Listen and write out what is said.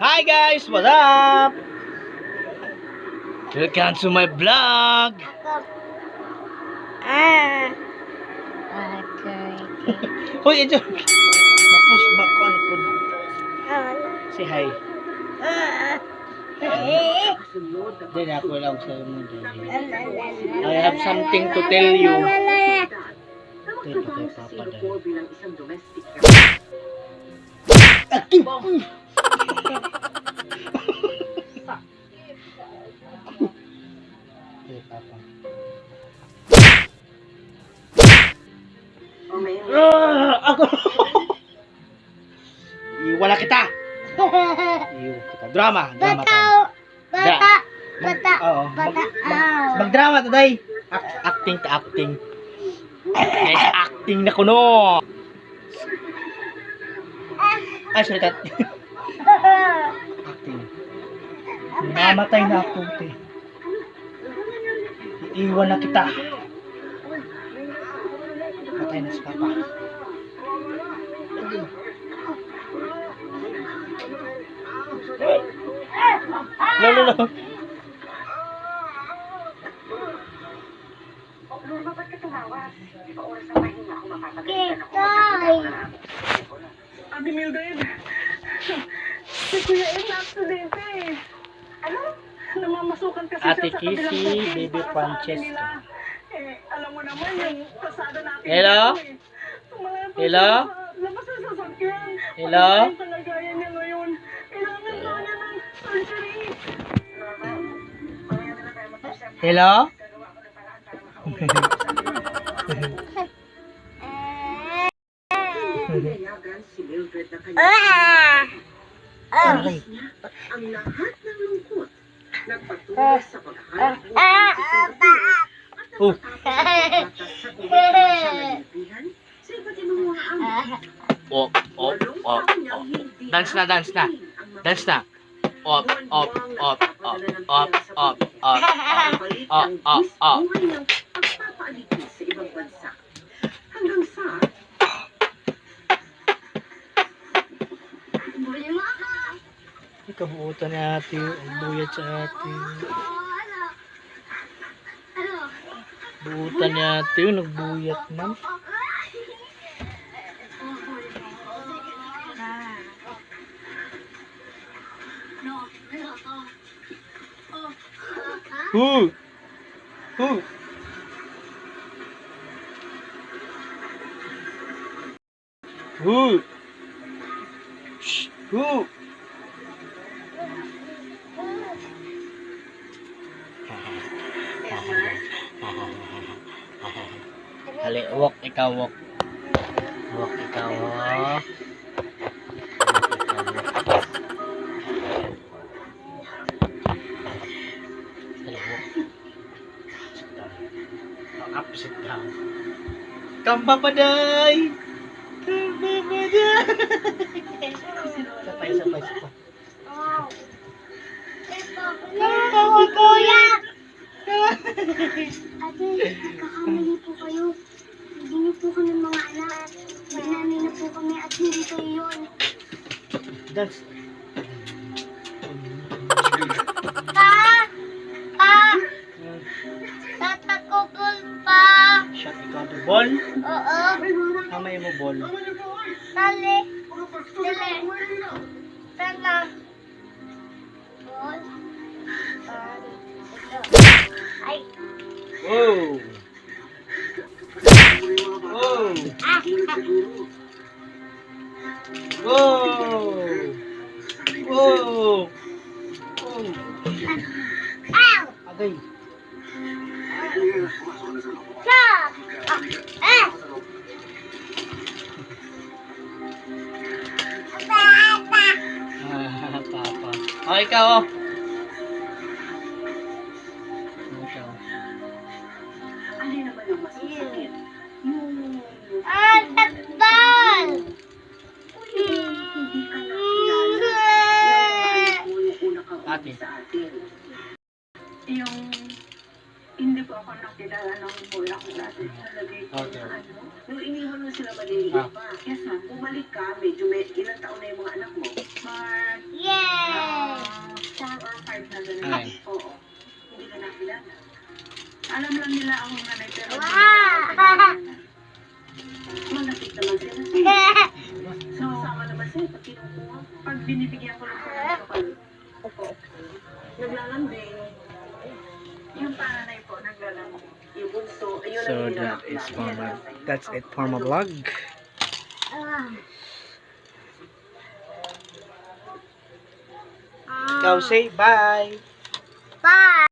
Hi guys, what's up? Welcome to my vlog. Hoy, ito. Mapus ba ko ano po? Say hi. Then ako lang sa mo. I have something to tell you. Ito kay Papa dahil. Aking! Kay Papa. Ako! Iwala kita! Iwala kita. Drama! Drama tayo. Mag-drama today. Acting to acting. Guys, acting na kuno. Ay, sorry tat. Acting. Namatay na ako. Iiwan na kita. Patay na si Papa. No. Ba't ka tumawas? Di ba oras na pahinga ako makapagalitan ako? Ate Mildred, si Kuya Em na aksidente eh. Ano? Namamasukan kasi Ate siya sa Kissy, kabilang bukid Baby para sa Francesca. kanila. Alam mo naman yung kasada natin. Hello? Tumalaya pa Hello? siya sa labas ng sasakyan. Hello? Ano yung kalagayan niya ngayon? Kailangan daw niya ng surgery. Hello? Pinayagan si Mildred na kanyang Aray. ang lahat ng lungkot nagpatuloy sa paghahanap buhay at Oh. natapos sa pagbabatas sa iba't ibang mga amo. Op. Dance na. Dance na. Op. Buhay ng pagpapaaligid sa ibang bansa. Hanggang sa Ikabuutan ni ate. Ang buyat sa ate. Buutan ni ate. Nagbuyat man. Who? Shh. Who? Hali, walk ikaw, walk. Walk ikaw, walk. Sit down. Come papaday! Come papaday! Sabay. Kuya! Ate, nagkakamali po kayo. Hindi niyo po kami mga anak. Magnanay na po kami at hindi kayo yun. Dance. Tatakubol pa! Shot ikaw to ball. Oo. Kamay mo ball. Tali. Tala. Bol. Ay. Oh! Ow! Agay. Stop! Papa. Oh, ikaw oh. Ikaw. alin naman ang mas masakit? Takbal! Hindi ka nakilala. Yung una kang Ate. sa atin. Yung hindi po ako nakilala ng bola ko dati. Nalagay ko Okay. na ano. Nung iniwan mo sila maliliit pa. Kesa, bumalik ka, medyo may ilang taon na yung mga anak mo. Mark, Yeah! Alam lang nila ako nanay, pero Wow! malapit naman sila. Sumasama naman sila pag kinukuha. Pag binibigyan ko lang sila ng sukal. Opo. Naglalambing. Yung panganay po, naglalambing. Yung bunso, ayun So ang that is that's it for my vlog. Ikaw say bye. Bye!